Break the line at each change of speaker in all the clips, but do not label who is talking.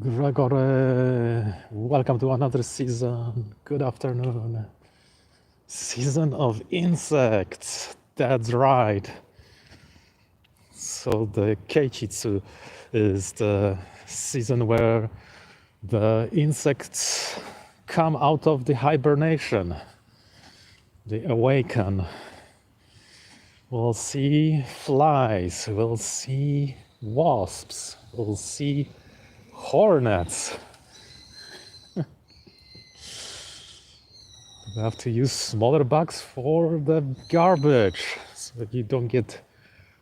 Gregory, welcome to another season. Good afternoon. Season of insects. That's right. So the Keichitsu is the season where the insects come out of the hibernation. They awaken. We'll see flies. We'll see wasps. We'll see hornets. You have to use smaller bugs for the garbage so that you don't get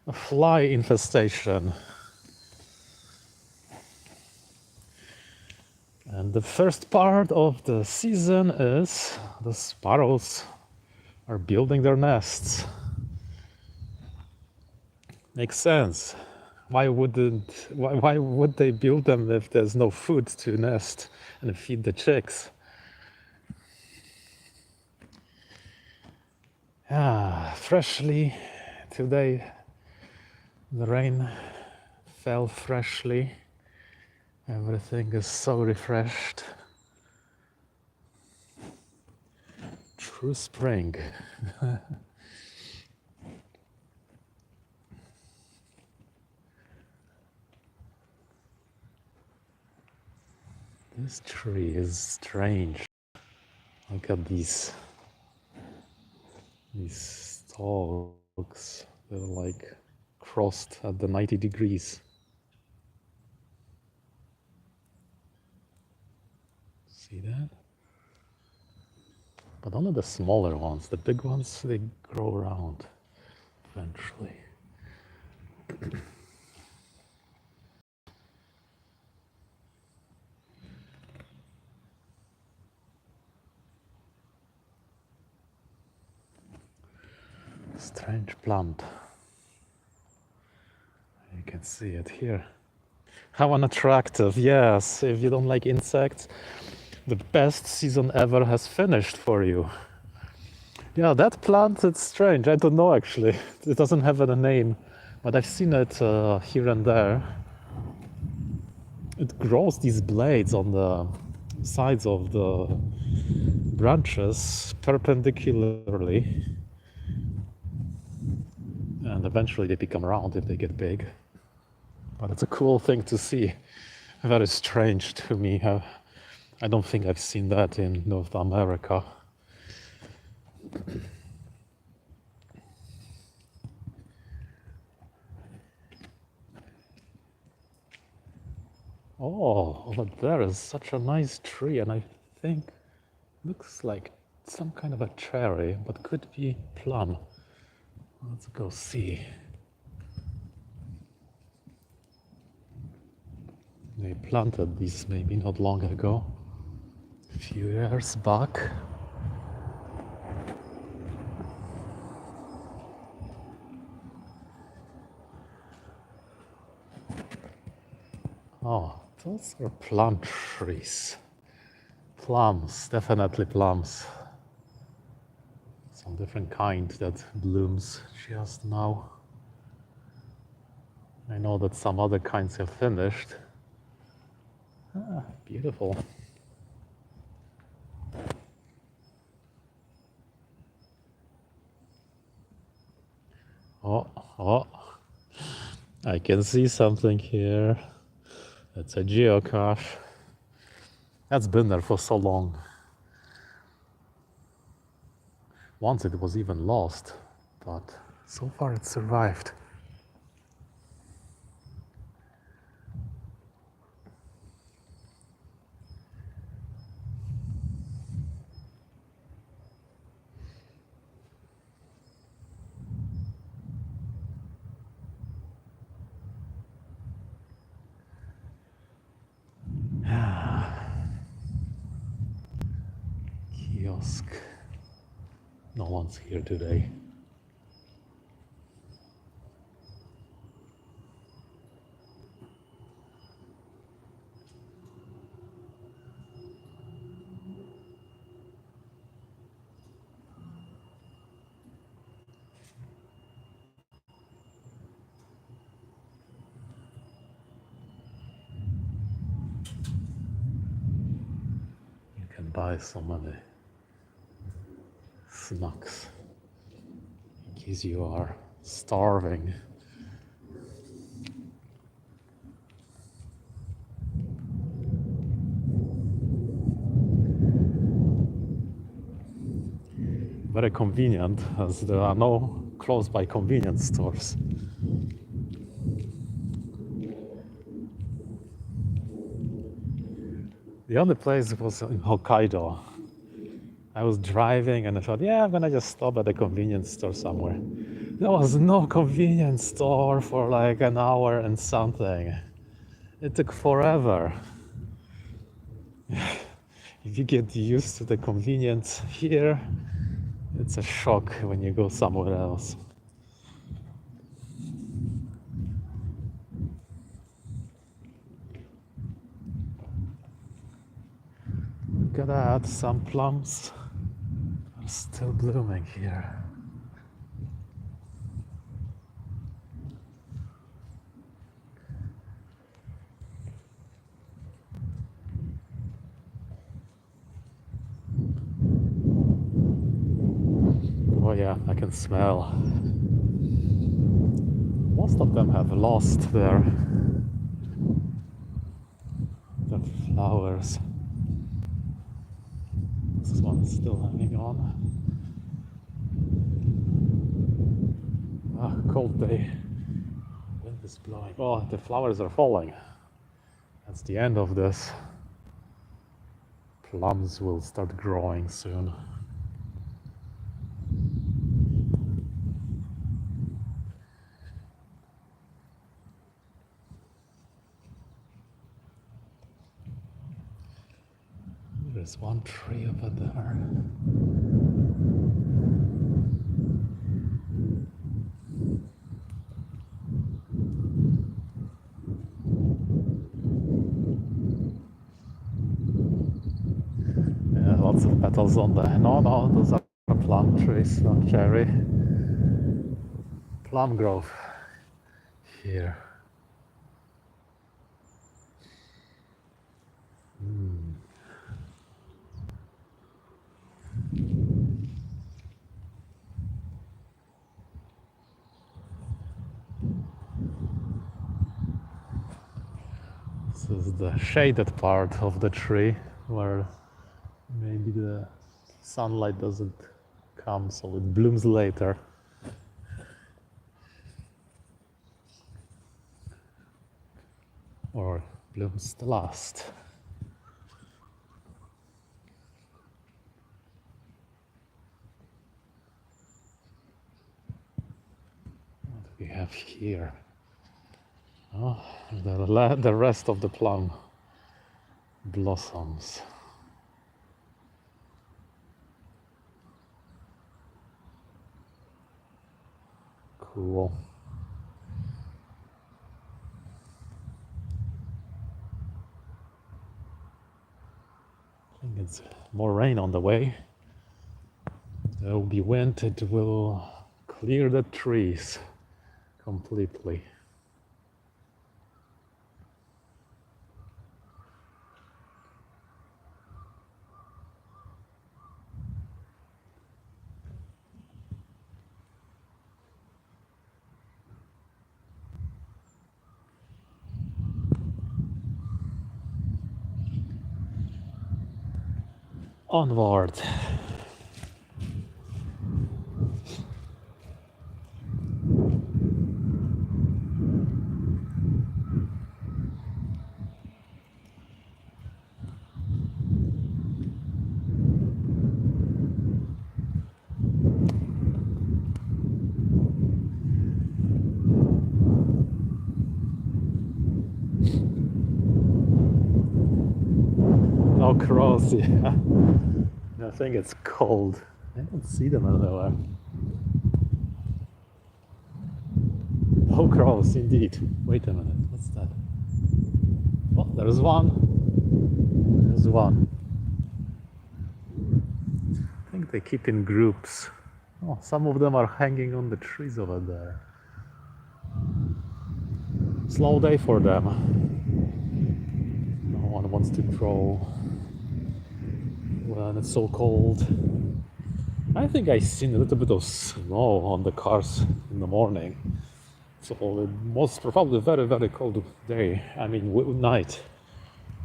a fly infestation. And the first part of the season is the sparrows are building their nests. Makes sense. Why would they build them if there's no food to nest and feed the chicks? Freshly today, the rain fell freshly. Everything is so refreshed. True spring. This tree is strange. Look at these stalks. They're like crossed at the 90 degrees. See that? But only the smaller ones. The big ones, they grow around eventually. Strange plant. You can see it here. How unattractive. Yes, if you don't like insects, the best season ever has finished for you. Yeah, that plant, it's strange. I don't know actually. It doesn't have a name, but I've seen it here and there. It grows these blades on the sides of the branches perpendicularly. And eventually they become round if they get big. But it's a cool thing to see. Very strange to me. I don't think I've seen that in North America. Oh, over there is such a nice tree, and I think looks like some kind of a cherry, but could be plum. Let's go see. They planted these maybe not long ago, a few years back. Oh, those are plum trees. Plums, definitely plums. Some different kind that blooms just now. I know that some other kinds have finished. Beautiful. Oh, I can see something here. It's a geocache. That's been there for so long. Once it was even lost, but so far it survived. Kiosk. No one's here today. You can buy so many snacks in case you are starving. Very convenient, as there are no close by convenience stores. The other place was in Hokkaido. I was driving and I thought, yeah, I'm gonna just stop at a convenience store somewhere. There was no convenience store for like an hour and something. It took forever. If you get used to the convenience here, it's a shock when you go somewhere else. Gotta add some plums. Are still blooming here. Oh yeah, I can smell. Most of them have lost their flowers. This one is still hanging on. Ah, cold day. Wind is blowing. Oh, the flowers are falling. That's the end of this. Plums will start growing soon. There's one tree over there. Yeah, lots of petals on there. No, those are plum trees, not cherry. Plum grove here. This is the shaded part of the tree where maybe the sunlight doesn't come, so it blooms later. Or blooms the last. What do we have here? Oh, the rest of the plum blossoms. Cool. I think it's more rain on the way. There will be wind, it will clear the trees completely. Onward. No crows, yeah. I think it's cold. I don't see them anywhere. No crows, indeed. Wait a minute, what's that? Oh, there's one. There's one. I think they keep in groups. Oh, some of them are hanging on the trees over there. Slow day for them. No one wants to draw when it's so cold. I think I seen a little bit of snow on the cars in the morning. So it was probably a very, very cold day. I mean, night.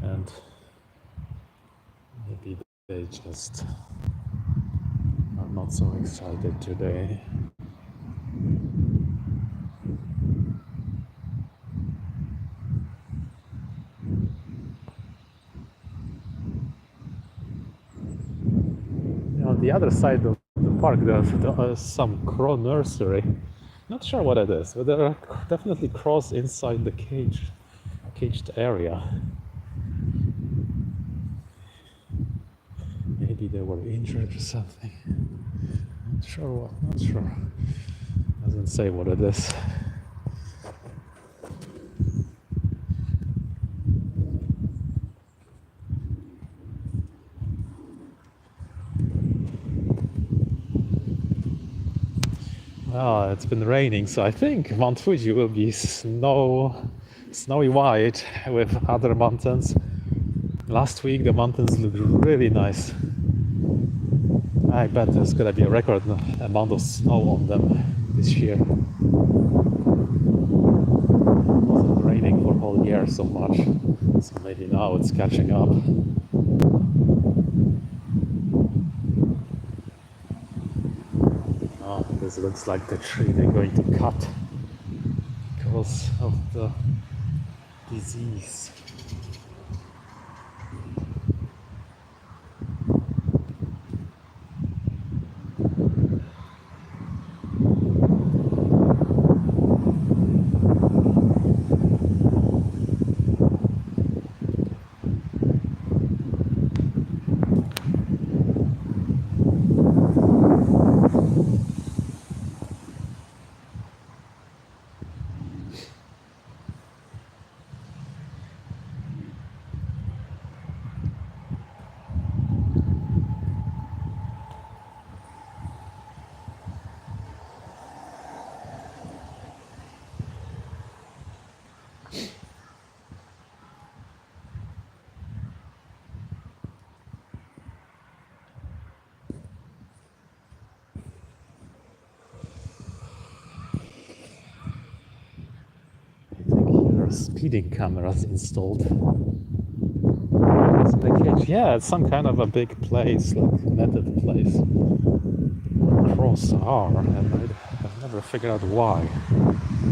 And maybe they just are not so excited today. On the other side of the park, there's some crow nursery. Not sure what it is, but there are definitely crows inside the caged area. Maybe they were injured or something. Not sure what, not sure. Doesn't say what it is. Well, it's been raining, so I think Mount Fuji will be snowy white with other mountains. Last week the mountains looked really nice. I bet there's gonna be a record amount of snow on them this year. It wasn't raining for a whole year so much, so maybe now it's catching up. Oh, this looks like the tree they're going to cut because of the disease. Speeding cameras installed. Yeah, it's some kind of a big place, like netted place. Crows are, and I've never figured out why.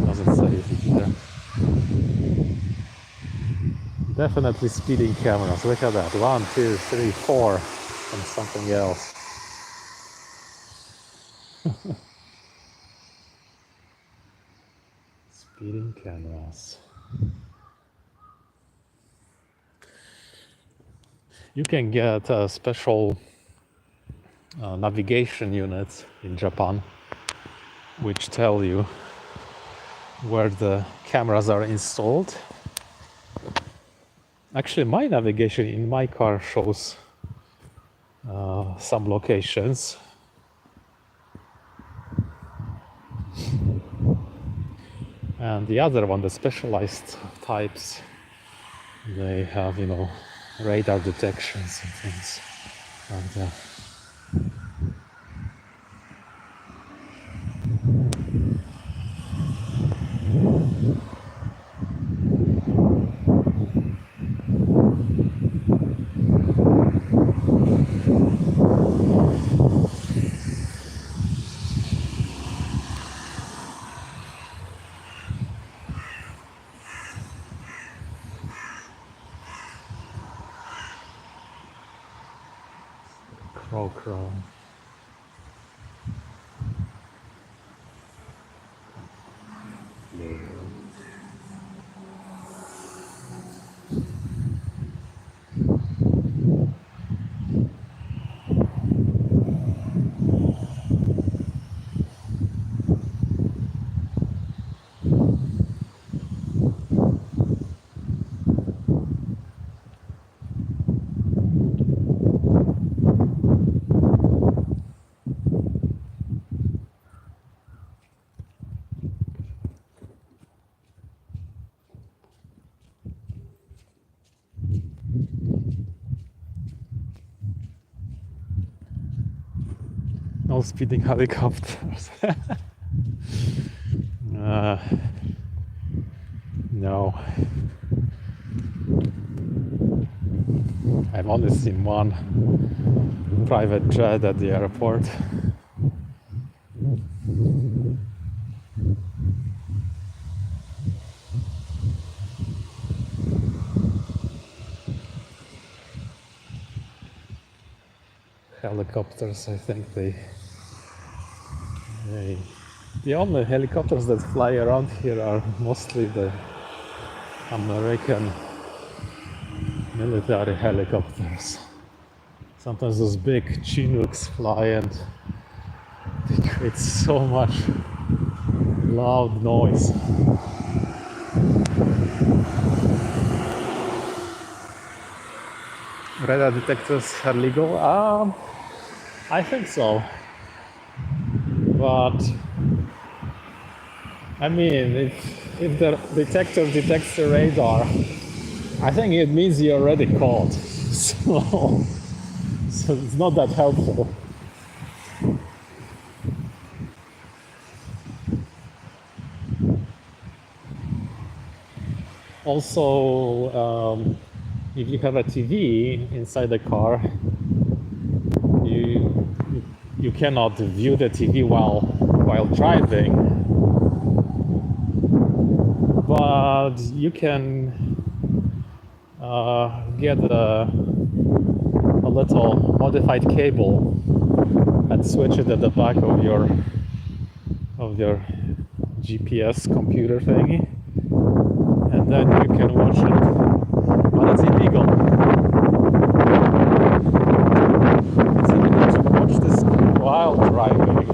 Doesn't say it here. Definitely speeding cameras. Look at that. 1, 2, 3, 4, and something else. Speeding cameras. You can get special navigation units in Japan which tell you where the cameras are installed. Actually, my navigation in my car shows some locations. And the other one, the specialized types, they have, radar detections and things. And crow. no speeding helicopters. uh, no. I've only seen one private jet at the airport. Helicopters, I think the only helicopters that fly around here are mostly the American military helicopters. Sometimes those big Chinooks fly and they create so much loud noise. Radar detectors are legal? I think so. But I mean, if the detector detects the radar, I think it means you're already caught. So it's not that helpful. Also, if you have a TV inside the car, you cannot view the TV while driving, but you can get a little modified cable and switch it at the back of your GPS computer thingy, and then you can watch it. But it's illegal. It's illegal to watch this while driving.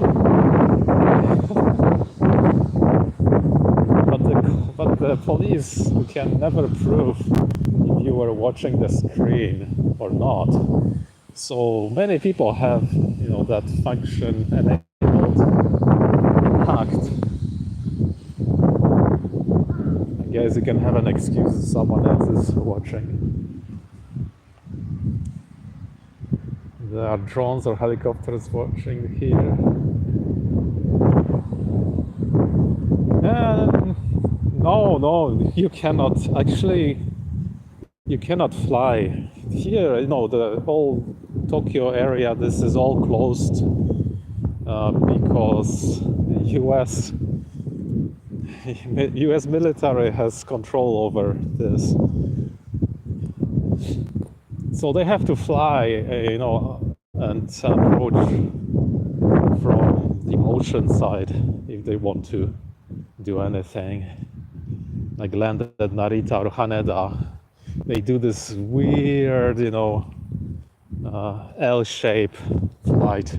but the police can never prove if you were watching the screen or not. So many people have, that function enabled, hacked. I guess you can have an excuse if someone else is watching. There are drones or helicopters watching here. No, you cannot. Actually, you cannot fly. Here, the whole Tokyo area, this is all closed because US military has control over this. So they have to fly, and approach from the ocean side if they want to do anything. Like land at Narita or Haneda, they do this weird, L-shape flight.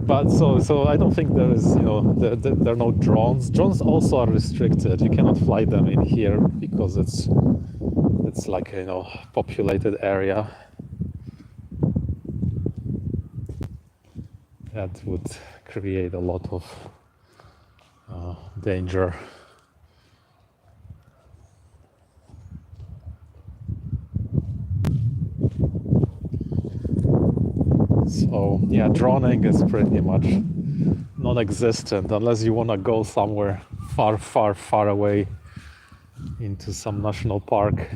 But so I don't think there is, there are no drones. Drones also are restricted. You cannot fly them in here because it's like populated area. That would create a lot of danger. So yeah, droning is pretty much non-existent unless you want to go somewhere far away into some national park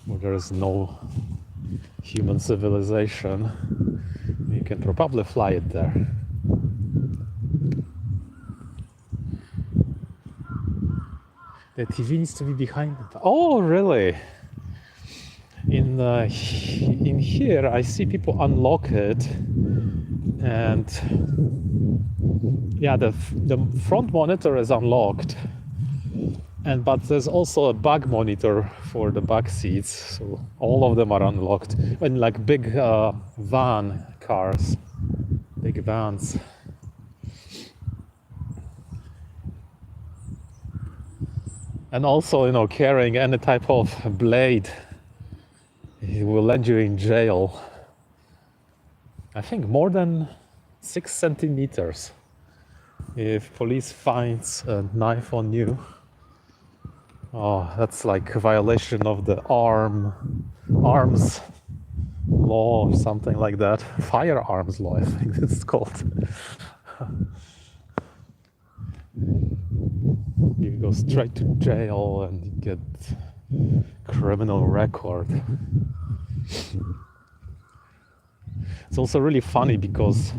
where there is no human civilization. You can probably fly it there. The TV needs to be behind it. Oh, really? In here, I see people unlock it, and yeah, the front monitor is unlocked, but there's also a back monitor for the back seats, so all of them are unlocked. And like big van cars, big vans. And also, carrying any type of blade, it will land you in jail. I think more than 6 centimeters. If police finds a knife on you, oh, that's like a violation of the arms law or something like that. Firearms law, I think it's called. You go straight to jail and you get criminal record. It's also really funny because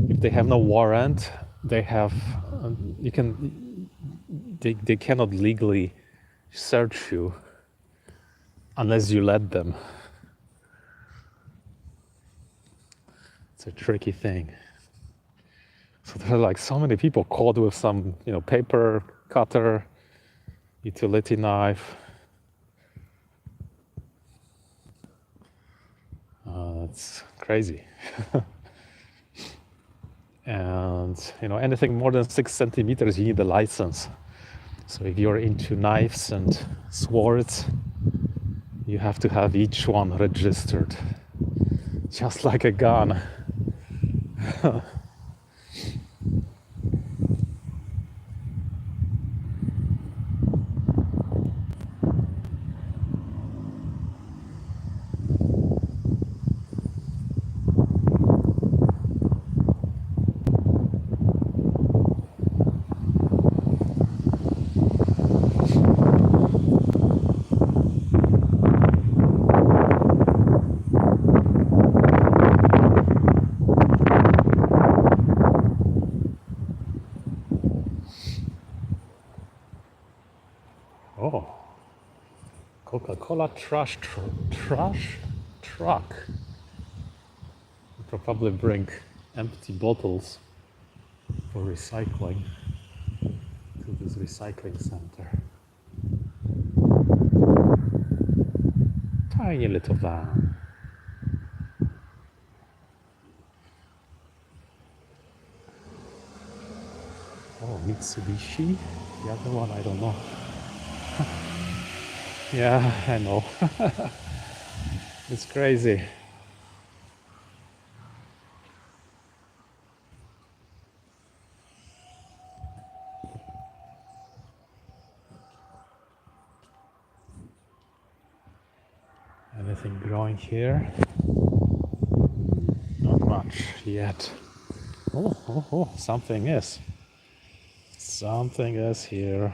if they have no warrant, they have they cannot legally search you unless you let them. It's a tricky thing. So there are like so many people caught with some, paper cutter, utility knife. It's crazy. And anything more than 6 centimeters, you need a license. So if you're into knives and swords, you have to have each one registered, just like a gun. Oh, Coca-Cola trash truck. They'll probably bring empty bottles for recycling to this recycling center. Tiny little van. Oh, Mitsubishi. The other one, I don't know. Yeah, I know. It's crazy. Anything growing here? Not much yet. Oh, something is. Something is here.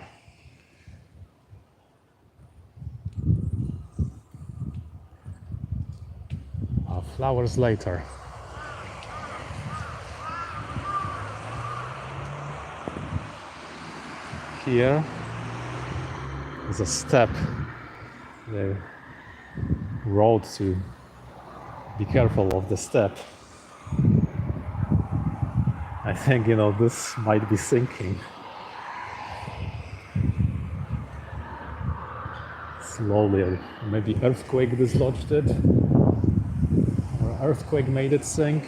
Flowers later. Here is a step. They wrote to be careful of the step. I think, this might be sinking. Slowly, maybe earthquake dislodged it. Earthquake made it sink.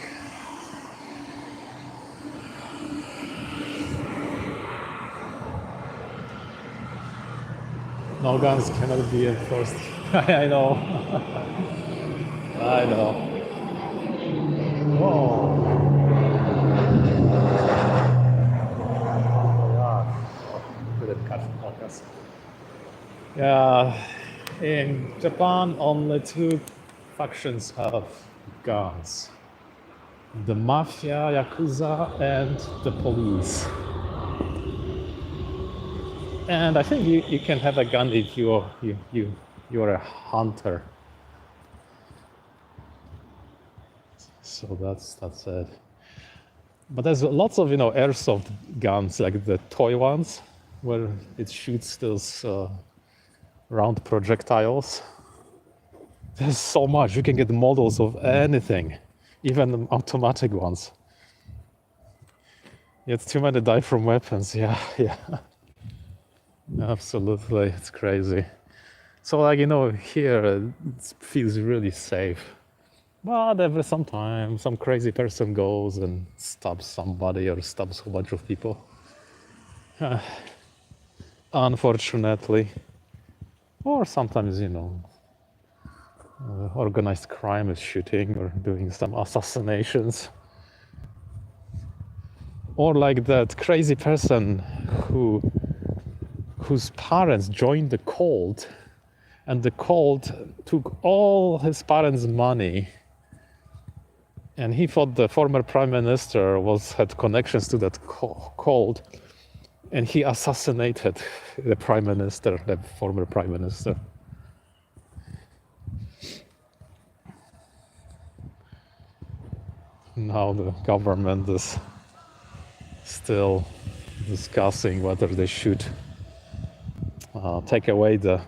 No guns cannot be enforced. I know. I know. Whoa. Oh yeah. Couldn't catch focus. Yeah. In Japan, only 2 factions have guns: the mafia, yakuza, and the police. And I think you can have a gun if you're a hunter. So that's it. But there's lots of airsoft guns, like the toy ones, where it shoots those round projectiles. There's so much. You can get models of anything, even automatic ones. Yet too many die from weapons. Yeah. Absolutely, it's crazy. So here it feels really safe. But sometimes some crazy person goes and stabs somebody or stabs a whole bunch of people. Unfortunately. Or sometimes, organized crime is shooting or doing some assassinations. Or like that crazy person whose parents joined the cult, and the cult took all his parents' money And he thought the former prime minister had connections to that cult, and he assassinated the prime minister, the former prime minister. Now the government is still discussing whether they should take away the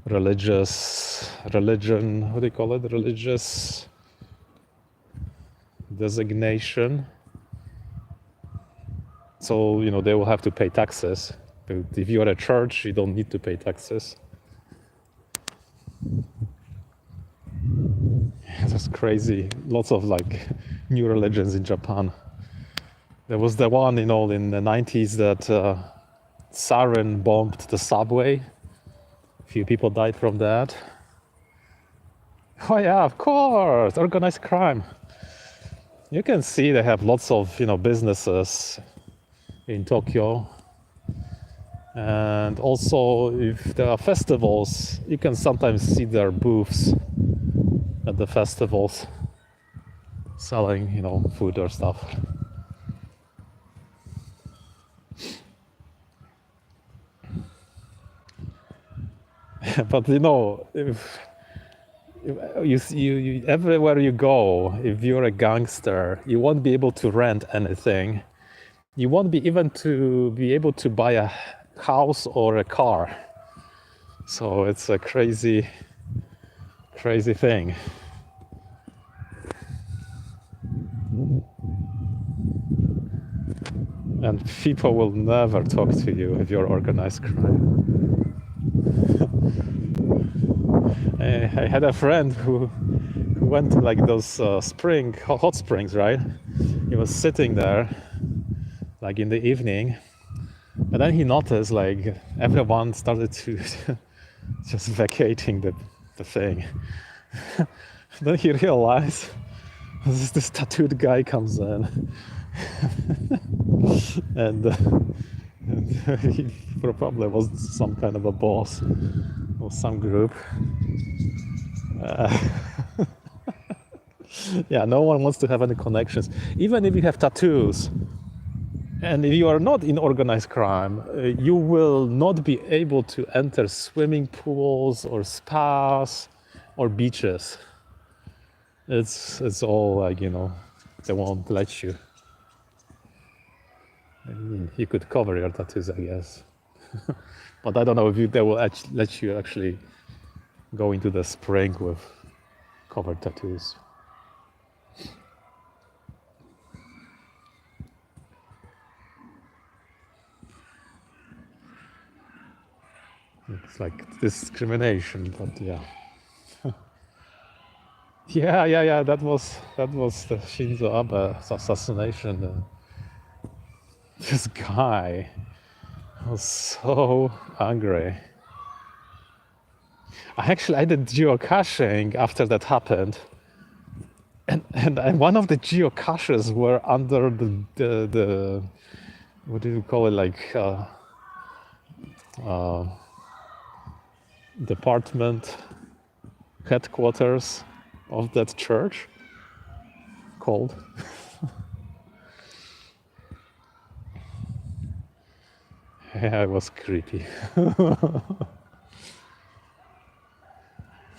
religion, what do you call it? Religious designation. So, they will have to pay taxes. But if you're a church, you don't need to pay taxes. That's crazy. Lots of new religions in Japan. There was the one, in the 90s that sarin bombed the subway. A few people died from that. Oh yeah, of course, organized crime. You can see they have lots of, businesses in Tokyo. And also, if there are festivals, you can sometimes see their booths at the festivals selling, food or stuff. But if you everywhere you go, if you're a gangster, you won't be able to rent anything. You won't be even to be able to buy a house or a car. So it's a crazy thing. And people will never talk to you if you're organized crime. I had a friend who went to those hot springs, right? He was sitting there in the evening, and then he noticed everyone started to just vacating the thing. Then he realized this tattooed guy comes in and he probably was some kind of a boss of some group. Yeah, no one wants to have any connections. Even if you have tattoos, and if you are not in organized crime, you will not be able to enter swimming pools or spas or beaches. It's all they won't let you. I mean, you could cover your tattoos, I guess. But I don't know if they will let you actually go into the spring with covered tattoos. It's discrimination, but yeah. Yeah. That was the Shinzo Abe assassination. This guy was so angry. I did geocaching after that happened, and one of the geocaches were under the what do you call it, department headquarters of that church called. Yeah, it was creepy.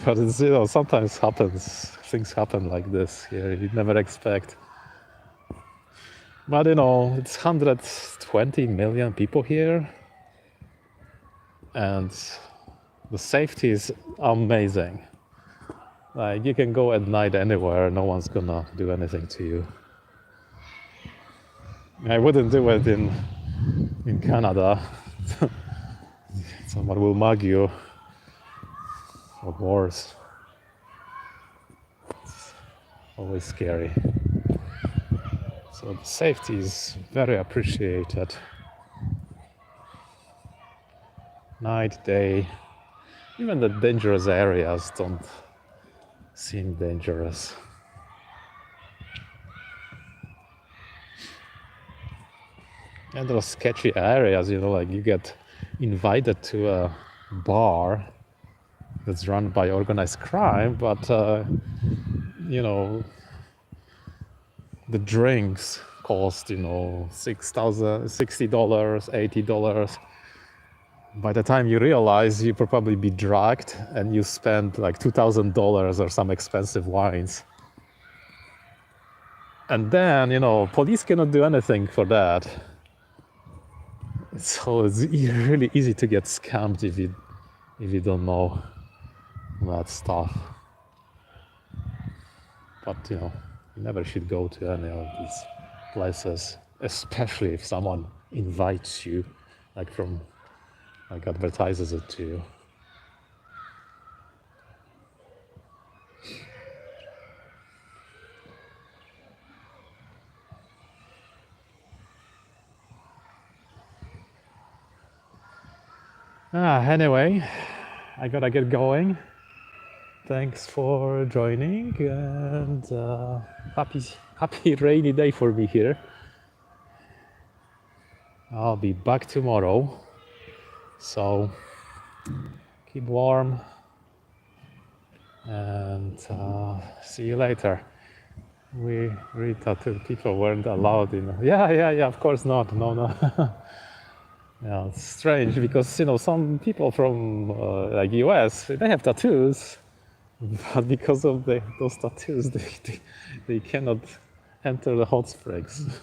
But it's, sometimes things happen like this here, you never expect. But it's 120 million people here, and the safety is amazing. You can go at night anywhere, no one's gonna do anything to you. I wouldn't do it in Canada. Someone will mug you, or worse. It's always scary. So the safety is very appreciated. Night, day, even the dangerous areas don't seem dangerous. And those sketchy areas, you get invited to a bar that's run by organized crime, but the drinks cost, $60, $80. By the time you realize, you probably be drugged and you spend like $2,000 or some expensive wines. And then, police cannot do anything for that. So it's really easy to get scammed if you don't know that stuff. But you never should go to any of these places, especially if someone invites you, like advertises it to you. Anyway, I gotta get going. Thanks for joining, and happy rainy day for me here. I'll be back tomorrow, so keep warm, and see you later. We tattooed people weren't allowed in. Yeah, of course not. No. Yeah, it's strange because some people from like US, they have tattoos, but because of those tattoos, they cannot enter the hot springs.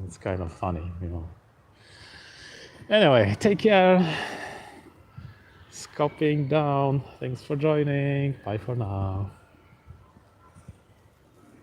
It's kind of funny. Anyway, take care. Scoping down. Thanks for joining. Bye for now.